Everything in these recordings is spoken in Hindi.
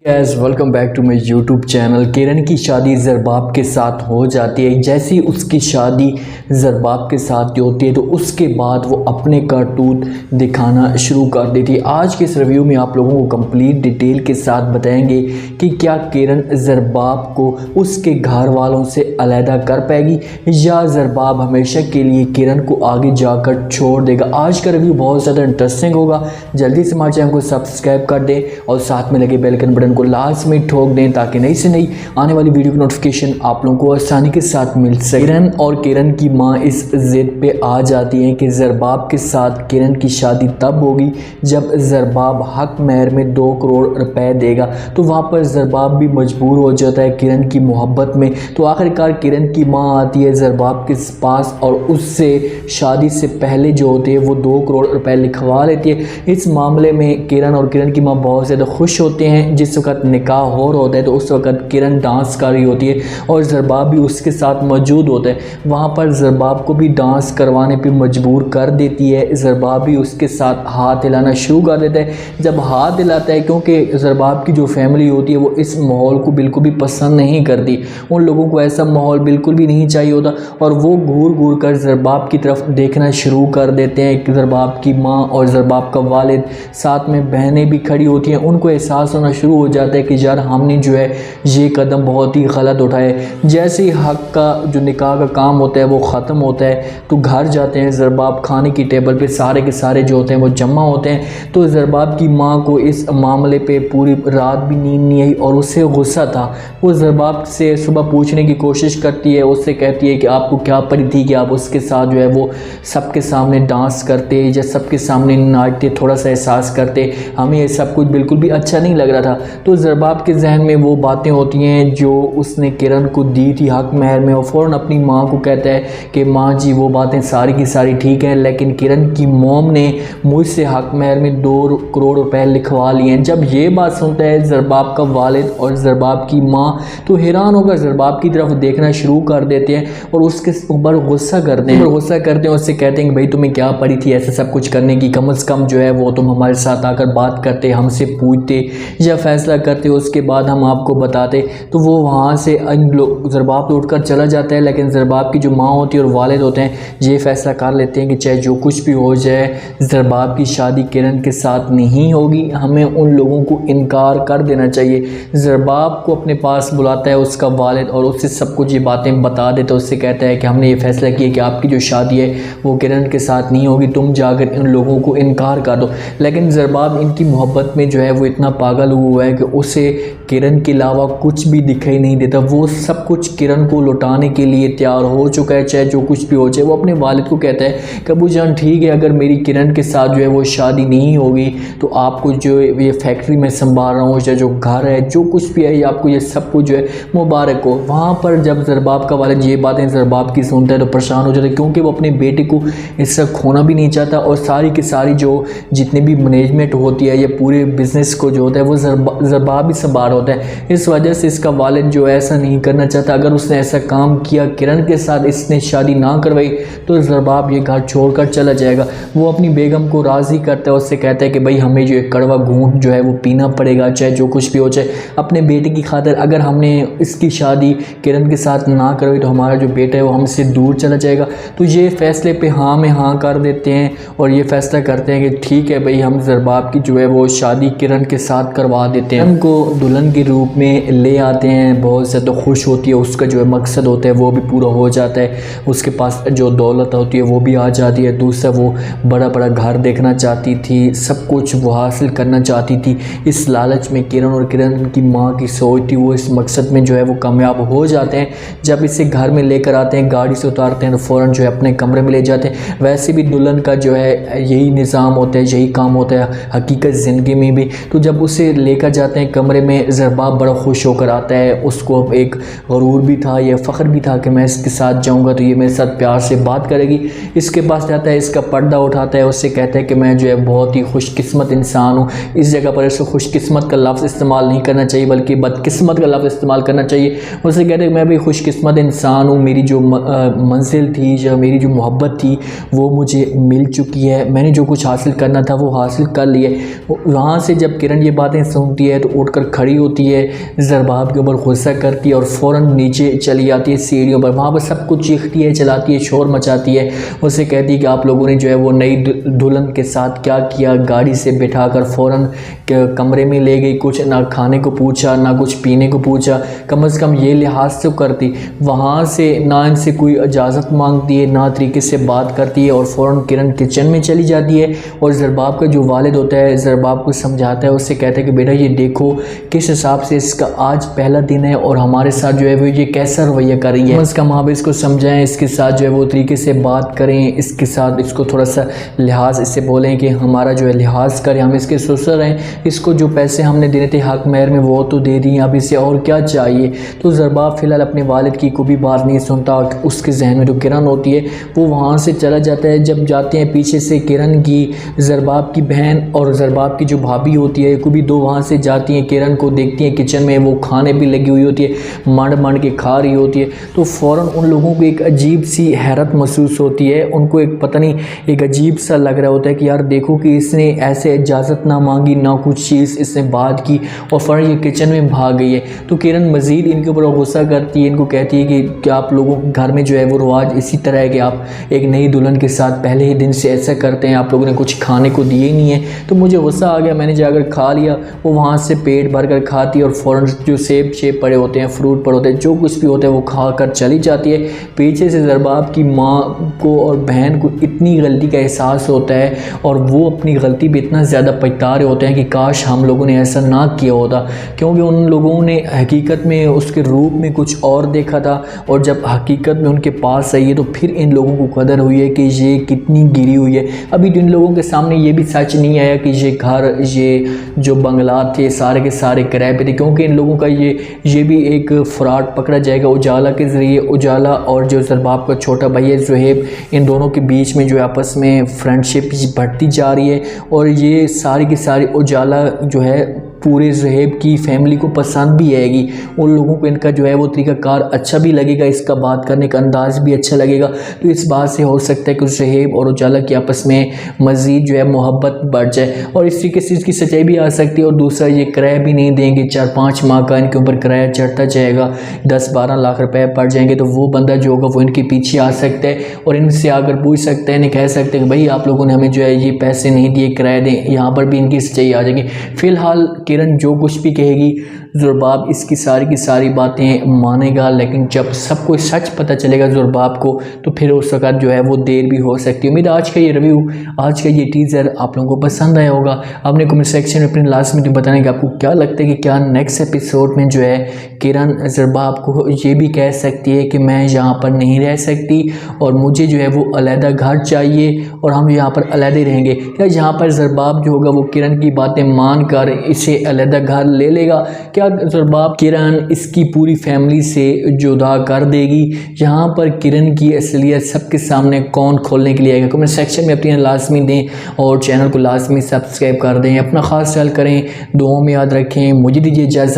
Gas welcome back to my YouTube channel. Kiran की शादी ज़रबाब के साथ हो जाती है। जैसे ही उसकी शादी ज़रबाब के साथ होती है तो उसके बाद वो अपने करतूत दिखाना शुरू कर देती है। आज के इस रिव्यू में आप लोगों को कंप्लीट डिटेल के साथ बताएंगे कि क्या किरण ज़रबाब को उसके घर वालों से अलहदा कर पाएगी या ज़रबाब हमेशा के लिए किरण को आगे जाकर छोड़ देगा। आज का रिव्यू बहुत ज़्यादा इंटरेस्टिंग होगा। जल्दी से हमारे चैनल को सब्सक्राइब कर दें और साथ में लगे बेल आइकन बटन को लास्ट में ठोक दें ताकि नई से नई आने वाली वीडियो की नोटिफिकेशन आप लोगों को आसानी के साथ मिल सके। किरण और किरण की मां इस जिद पे आ जाती हैं कि ज़रबाब के साथ किरण की शादी तब होगी जब ज़रबाब हक महर में 2 करोड़ रुपए देगा। तो वहाँ पर ज़रबाब भी मजबूर हो जाता है किरण की मोहब्बत में। तो आखिरकार किरण की माँ आती है ज़रबाब के पास और उससे शादी से पहले जो होते हैं वो 2 करोड़ रुपए लिखवा लेती है। इस मामले में किरण और किरण की माँ बहुत ज़्यादा खुश होते हैं। जिस वक्त निकाह हो रहा होता है तो उस वक्त किरण डांस कर रही होती है और ज़रबाब भी उसके साथ मौजूद होता है। वहाँ पर ज़रबाब को भी डांस करवाने पे मजबूर कर देती है। ज़रबाब भी उसके साथ हाथ हिलाना शुरू कर देता है। जब हाथ हिलाता है, क्योंकि ज़रबाब की जो फैमिली होती है वो इस माहौल को बिल्कुल भी पसंद नहीं करती, उन लोगों को ऐसा माहौल बिल्कुल भी नहीं चाहिए होता और वो घूर घूर कर ज़रबाब की तरफ देखना शुरू कर देते हैं कि ज़रबाब की माँ और ज़रबाब का वालिद, साथ में बहनें भी खड़ी होती हैं। उनको एहसास होना शुरू हो जाता है कि यार हमने जो है ये कदम बहुत ही गलत उठाए। जैसे ही हक का जो निकाह का काम होता है वो ख़त्म होता है तो घर जाते हैं ज़रबाब। खाने की टेबल पे सारे के सारे जो होते हैं वो जमा होते हैं। तो ज़रबाब की माँ को इस मामले पे पूरी रात भी नींद नहीं आई और उससे गुस्सा था। वो ज़रबाब से सुबह पूछने की कोशिश करती है, उससे कहती है कि आपको क्या पड़ी थी कि आप उसके साथ जो है वो सबके सामने डांस करते या सबके सामने नाचते, थोड़ा सा एहसास करते, हमें ये सब कुछ बिल्कुल भी अच्छा नहीं लग रहा था। तो ज़रबाब के जहन में वो बातें होती हैं जो उसने किरण को दी थी हक महर में। और फ़ौरन अपनी माँ को कहता है कि माँ जी वो बातें सारी की सारी ठीक हैं, लेकिन किरण की मॉम ने मुझसे हक महर में 2 करोड़ रुपए लिखवा लिए हैं। जब ये बात सुनता है ज़रबाब का वालिद और ज़रबाब की माँ तो हैरान होकर ज़रबाब की तरफ देखना शुरू कर देते हैं और उसके ऊपर गुस्सा करते हैं। उससे कहते हैं कि भाई तुम्हें क्या पड़ी थी ऐसा सब कुछ करने की, कम से कम जो है वो तुम हमारे साथ आकर बात करते, हमसे पूछते या फैसला करते, उसके बाद हम आपको बताते। तो वो वहाँ से ज़रबाब तो उठकर चला जाता है, लेकिन ज़रबाब की जो माँ होती है और वालिद होते हैं ये फ़ैसला कर लेते हैं कि चाहे जो कुछ भी हो जाए ज़रबाब की शादी किरण के साथ नहीं होगी, हमें उन लोगों को इनकार कर देना चाहिए। ज़रबाब को अपने पास बुलाता है उसका वालिद और उससे सब कुछ ये बातें बता देता है। उससे कहता है कि हमने ये फ़ैसला किया कि आपकी जो शादी है वो किरण के साथ नहीं होगी, तुम जाकर इन लोगों को इनकार कर दो। लेकिन ज़रबाब इनकी मोहब्बत में जो है वो इतना पागल हुआ है कि उसे किरण के अलावा कुछ भी दिखाई नहीं देता। वो सब कुछ किरण को लौटाने के लिए तैयार हो चुका है, चाहे जो कुछ भी हो जाए। वो अपने वालिद को कहता है कि अबू जान ठीक है, अगर मेरी किरण के साथ जो है वो शादी नहीं होगी तो आपको जो ये फैक्ट्री में संभाल रहा हूँ या जो घर है जो कुछ भी है आपको ये सब कुछ जो है मुबारक हो। वहाँ पर जब ज़रबाब का वालिद ये बातें ज़रबाब की सुनता है तो परेशान हो जाता है, क्योंकि वो अपने बेटे को इससे खोना भी नहीं चाहता और सारी की सारी जो जितनी भी मैनेजमेंट होती है या पूरे बिज़नेस को जो होता है वो ज़रबाब ही संभाल होता है। इस वजह से इसका वालिद जो ऐसा नहीं करना चाहता। अगर उसने ऐसा काम किया, किरण के साथ इसने शादी ना करवाई तो ज़रबाब ये घर छोड़कर चला जाएगा। वो अपनी बेगम को राज़ी करता है, उससे कहता है कि भाई हमें जो एक कड़वा घूंट जो है वो पीना पड़ेगा, चाहे जो कुछ भी हो जाए अपने बेटे की खातिर। अगर हमने इसकी शादी किरण के साथ ना करवाई तो हमारा जो बेटा है वो हमसे दूर चला जाएगा। तो ये फ़ैसले पे हाँ में हाँ कर देते हैं और ये फ़ैसला करते हैं कि ठीक है भाई हम ज़रबाब की जो है वो शादी किरण के साथ करवा देते हैं। उनको दुल्हन के रूप में ले आते हैं, बहुत ज़्यादा खुश होती है, उसका जो है मकसद होता है वो भी पूरा हो जाता है। उसके पास जो दौलत होती है वो भी आ जाती है। दूसरा वो बड़ा बड़ा घर देखना चाहती थी, सब कुछ वो हासिल करना चाहती थी। इस लालच में किरण और किरण की माँ की सोच थी, वो इस मकसद में जो है वो कामयाब हो जाते हैं। जब इसे घर में लेकर आते हैं, गाड़ी से उतारते हैं तो फ़ौरन जो है अपने कमरे में ले जाते हैं। वैसे भी दुल्हन का जो है यही निज़ाम होता है, यही काम होता है हकीकत ज़िंदगी में भी। तो जब उसे लेकर जाते हैं कमरे में, ज़रबाब बड़ा खुश होकर आता है। उसको एक गरूर भी था, यह फ़ख्र भी था कि मैं इसके साथ जाऊंगा तो ये मेरे साथ प्यार से बात करेगी। इसके पास जाता है, इसका पर्दा उठाता है, उससे कहता है कि मैं जो है बहुत ही खुशकिस्मत इंसान हूँ। इस जगह पर इसको खुशकिस्मत का लफ्ज़ इस्तेमाल नहीं करना चाहिए बल्कि बदकिस्मत का लफ्ज़ इस्तेमाल करना चाहिए। उससे कहते हैं कि मैं भी खुशकिस्मत इंसान हूँ, मेरी जो मंजिल थी या मेरी जो मोहब्बत थी वो मुझे मिल चुकी है, मैंने जो कुछ हासिल करना था वो हासिल कर लिए। वहाँ से जब किरण ये बातें सुनती है तो उठकर खड़ी होती है, ज़रबाब के ऊपर गुस्सा करती है और फ़ौरन नीचे चली जाती है सीढ़ियों पर। वहाँ पर सब कुछ चीखती है, चलाती है, शोर मचाती है। उससे कहती है कि आप लोगों ने जो है वो नई दुल्हन के साथ क्या किया। गाड़ी से बिठाकर फ़ौरन कमरे में ले गई, कुछ ना खाने को पूछा ना कुछ पीने को पूछा, कम से कम ये लिहाज तो करती। वहाँ से ना इनसे कोई इजाज़त मांगती है ना तरीके से बात करती है और फ़ौरन किरण किचन में चली जाती है। और ज़रबाब का जो वालिद होता है ज़रबाब को समझाता है, उससे कहता है कि बेटा ये देखो किस हिसाब से इसका आज पहला दिन है और हमारे साथ जो है वो ये कैसा रवैया कर रही है। कम से कम आप इसको समझाएं, इसके साथ जो है वो तरीके से बात करें, इसके साथ इसको थोड़ा सा लिहाज इससे बोलें कि हमारा जो है लिहाज करें, हम इसके ससुर हैं, इसको जो पैसे हमने देने थे हक महर में वो तो दे दिए, अब इसे और क्या चाहिए। तो ज़रबाब फ़िलहाल अपने वालिद की कोई भी बात नहीं सुनता। उसके जहन में जो किरण होती है वो वहाँ से चला जाता है। जब जाते हैं पीछे से किरण की ज़रबाब की बहन और ज़रबाब की जो भाभी होती है को भी दो वहाँ से जाती हैं, किरण को देखती हैं किचन में वो खाने भी लगी हुई होती है, मंड के खा रही होती है। तो फ़ौरन उन लोगों को एक अजीब सी हैरत महसूस होती है, उनको एक पता नहीं एक अजीब सा लग रहा होता है कि यार देखो कि इसने ऐसे इजाज़त ना मांगी ना कुछ चीज़ इसने बात की और फ़ौरन ये किचन में भाग गई है। तो किरण मज़ीद इनके ऊपर गुस्सा करती है, इनको कहती है कि क्या आप लोगों के घर में जो है वो रिवाज इसी तरह है कि आप एक नई दुल्हन के साथ पहले ही दिन से ऐसा करते हैं, आप लोगों ने कुछ खाने को दिए ही नहीं है। तो मुझे गुस्सा आ गया, मैंने जाकर खा लिया। वो वहाँ से पेट भर कर खाती है और फ़ौरन जो सेब पड़े होते हैं, फ्रूट पड़े होते हैं, जो कुछ भी होता है वो खा कर चली जाती है। पीछे से ज़रबाब की माँ को और बहन को इतनी गलती का एहसास होता है और वो अपनी गलती भी इतना ज़्यादा पछता रहे होते हैं कि काश हम लोगों ने ऐसा ना किया होता, क्योंकि उन लोगों ने हकीकत में उसके रूप में कुछ और देखा था और जब हकीकत में उनके पास आई है तो फिर इन लोगों को कदर हुई है कि ये कितनी गिरी हुई है। अभी तो इन लोगों के सामने ये भी सच नहीं आया कि ये घर, ये जो बंगला थे सारे के सारे किराए पे थे, क्योंकि इन लोगों का ये भी एक फ्रॉड पकड़ा जाएगा उजाला के ज़रिए। उजाला और जो ज़रबाब का छोटा भाई है ज़ुहैब, इन दोनों के बीच में जो आपस में फ्रेंडशिप बढ़ती जा रही है और ये सारी की सारी उजाला जो है पूरे ज़ुहैब की फैमिली को पसंद भी आएगी। उन लोगों को इनका जो है वो तरीक़ाकार अच्छा भी लगेगा, इसका बात करने का अंदाज़ भी अच्छा लगेगा। तो इस बात से हो सकता है कि ज़ुहैब और उजाला की आपस में मज़ीद जो है मोहब्बत बढ़ जाए और इस तरीके से इसकी सच्चाई भी आ सकती है। और दूसरा ये किराया भी नहीं देंगे, 4-5 माह का इनके ऊपर किराया चढ़ता जाएगा, 10-12 लाख रुपए पड़ जाएंगे। तो वो बंदा जो होगा वो इनके पीछे आ सकता है और इनसे आकर पूछ सकता है, इन्हें कह सकते हैं कि भाई आप लोगों ने हमें जो है ये पैसे नहीं दिए, किराया दें। यहाँ पर भी इनकी सच्चाई आ जाएगी। फ़िलहाल किरण जो कुछ भी कहेगी ज़रबाब इसकी सारी की सारी बातें मानेगा, लेकिन जब सब कुछ सच पता चलेगा ज़रबाब को तो फिर उस वक़्त जो है वो देर भी हो सकती है। उम्मीद आज का ये रिव्यू, आज का ये टीज़र आप लोगों को पसंद आया होगा। आपने कमेंट सेक्शन में अपनी लास्ट में बताना कि आपको क्या लगता है कि क्या नेक्स्ट एपिसोड में जो है किरण ज़रबाब को ये भी कह सकती है कि मैं यहाँ पर नहीं रह सकती और मुझे जो है वो अलहदा घर चाहिए और हम यहाँ पर अलहदे रहेंगे। क्या यहाँ पर ज़रबाब जो होगा वो किरण की बातें मान कर इसे अलहदा घर ले लेगा? क्या ज़रबाब किरण इसकी पूरी फैमिली से जुदा कर देगी? यहाँ पर किरण की असलियत सबके सामने कौन खोलने के लिए आएगा? कमेंट सेक्शन में अपनी लाजमी दें और चैनल को लाजमी सब्सक्राइब कर दें। अपना ख़ास ख्याल करें, दुआओं में याद रखें। मुझे दीजिए इजाज़त।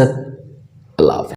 अल्लाह हाफ़िज़।